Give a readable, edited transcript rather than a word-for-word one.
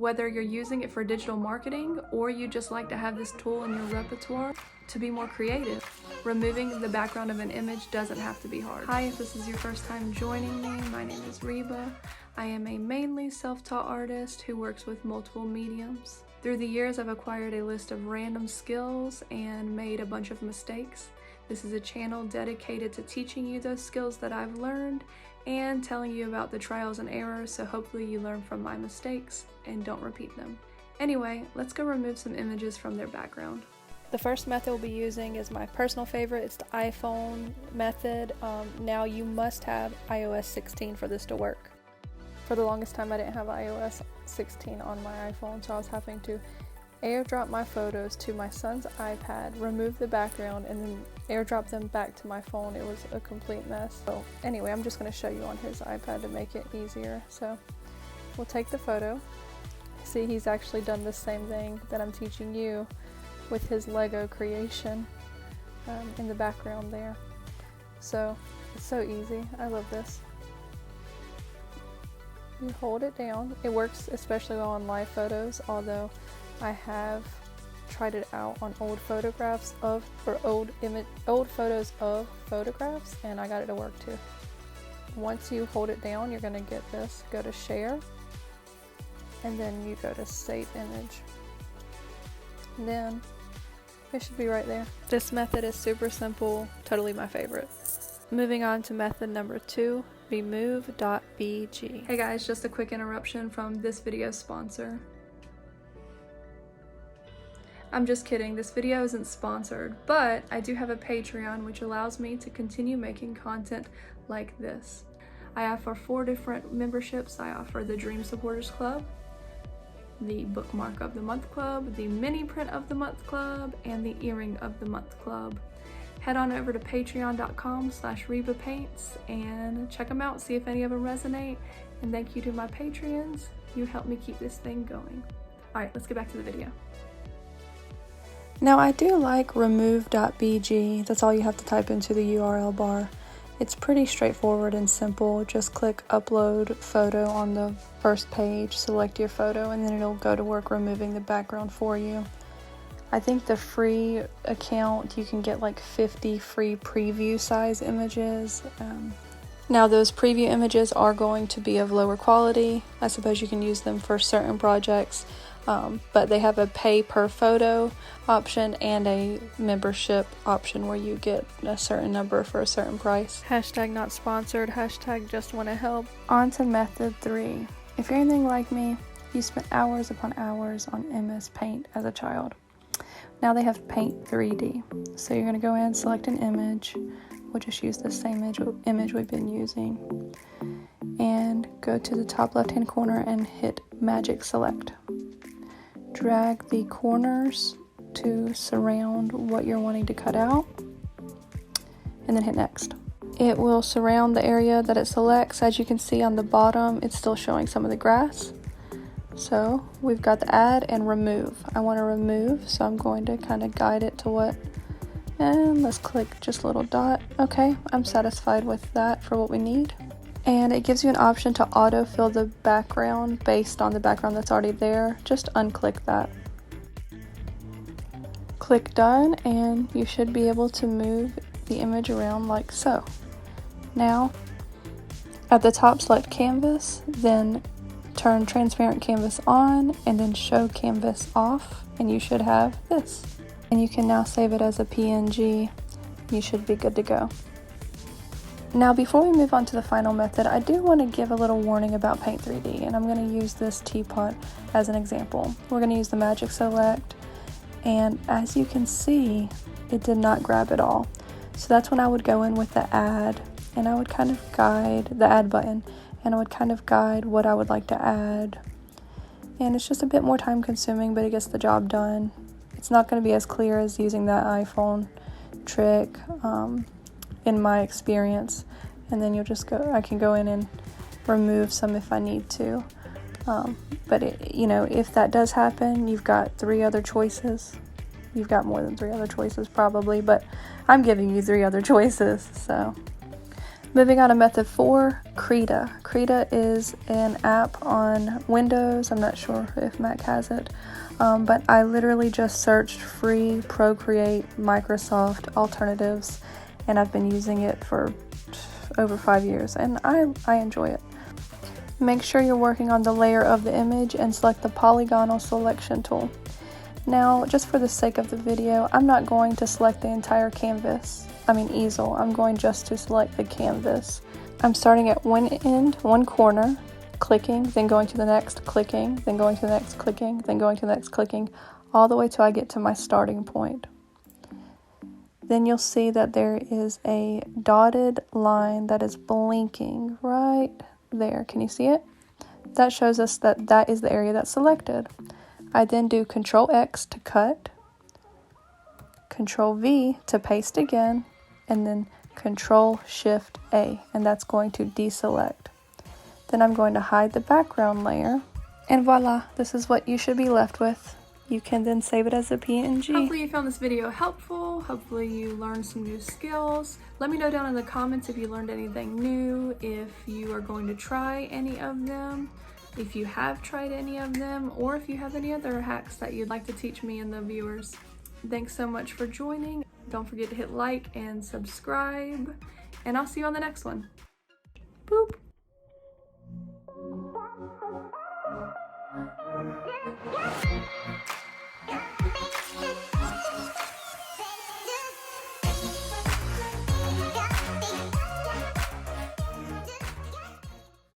Whether you're using it for digital marketing or you just like to have this tool in your repertoire to be more creative, removing the background of an image doesn't have to be hard. Hi, if this is your first time joining me, my name is Reba. I am a mainly self-taught artist who works with multiple mediums. Through the years, I've acquired a list of random skills and made a bunch of mistakes. This is a channel dedicated to teaching you those skills that I've learned and telling you about the trials and errors, so hopefully you learn from my mistakes and don't repeat them. Anyway, let's go remove some images from their background. The first method we'll be using is my personal favorite. It's the iPhone method. Now you must have iOS 16 for this to work. For the longest time I didn't have iOS 16 on my iPhone, so I was having to airdrop my photos to my son's iPad, remove the background, and then airdrop them back to my phone. It was a complete mess. So anyway, I'm just going to show you on his iPad to make it easier. So we'll take the photo. See, he's actually done the same thing that I'm teaching you with his Lego creation in the background there. So it's so easy. I love this. You hold it down. It works especially well on live photos, although I have tried it out on old photographs of, or old photos of photographs, and I got it to work too. Once you hold it down, you're gonna get this. Go to share, and then you go to save image. And then it should be right there. This method is super simple, totally my favorite. Moving on to method number 2, remove.bg. Hey guys, just a quick interruption from this video's sponsor. I'm just kidding, this video isn't sponsored, but I do have a Patreon which allows me to continue making content like this. I offer 4 different memberships. I offer the Dream Supporters Club, the Bookmark of the Month Club, the Mini Print of the Month Club, and the Earring of the Month Club. Head on over to patreon.com/RebaPaints and check them out, see if any of them resonate, and thank you to my Patreons. You help me keep this thing going. Alright, let's get back to the video. Now I do like remove.bg. That's all you have to type into the URL bar. It's pretty straightforward and simple. Just click upload photo on the first page, select your photo, and then it'll go to work removing the background for you. I think the free account, you can get like 50 free preview size images. Now those preview images are going to be of lower quality. I suppose you can use them for certain projects, but they have a pay per photo option and a membership option where you get a certain number for a certain price. Hashtag not sponsored, hashtag just want to help. On to method 3. If you're anything like me, you spent hours upon hours on MS Paint as a child. Now they have Paint 3D. So you're going to go in, select an image. We'll just use the same image we've been using. And go to the top left hand corner and hit Magic Select. Drag the corners to surround what you're wanting to cut out. And then hit Next. It will surround the area that it selects. As you can see on the bottom, it's still showing some of the grass. So we've got the add and remove. I want to remove, so I'm going to kind of guide it to what, and let's click just a little dot. Okay, I'm satisfied with that for what we need. And it gives you an option to auto-fill the background based on the background that's already there. Just unclick that. Click done, and you should be able to move the image around like so. Now, at the top, select canvas, then turn transparent canvas on, and then show canvas off, and you should have this. And you can now save it as a PNG. You should be good to go. Now before we move on to the final method, I do want to give a little warning about Paint 3D, and I'm going to use this teapot as an example. We're going to use the Magic Select, and as you can see, it did not grab it all. So that's when I would go in with the add, and I would kind of guide the add button, and I would kind of guide what I would like to add. And it's just a bit more time consuming, but it gets the job done. It's not going to be as clear as using that iPhone trick in my experience. And then you'll just go, I can go in and remove some if I need to. But if that does happen, you've got 3 other choices. You've got more than 3 other choices probably, but I'm giving you 3 other choices. So Moving on to method 4, Krita. Krita is an app on Windows. I'm not sure if Mac has it, but I literally just searched free Procreate Microsoft alternatives, and I've been using it for over 5 years, and I enjoy it. Make sure you're working on the layer of the image and select the polygonal selection tool. Now, just for the sake of the video, I'm not going to select the entire easel. I'm going just to select the canvas. I'm starting at one end, one corner, clicking, then going to the next, clicking, then going to the next, clicking, then going to the next, clicking, all the way till I get to my starting point. Then you'll see that there is a dotted line that is blinking right there. Can you see it? That shows us that that is the area that's selected. I then do Control X to cut, Control V to paste again, and then Control Shift A, and that's going to deselect. Then I'm going to hide the background layer, and voila, this is what you should be left with. You can then save it as a PNG. Hopefully you found this video helpful. Hopefully you learned some new skills. Let me know down in the comments if you learned anything new, if you are going to try any of them, if you have tried any of them, or if you have any other hacks that you'd like to teach me and the viewers. Thanks so much for joining. Don't forget to hit like and subscribe, and I'll see you on the next one. Boop.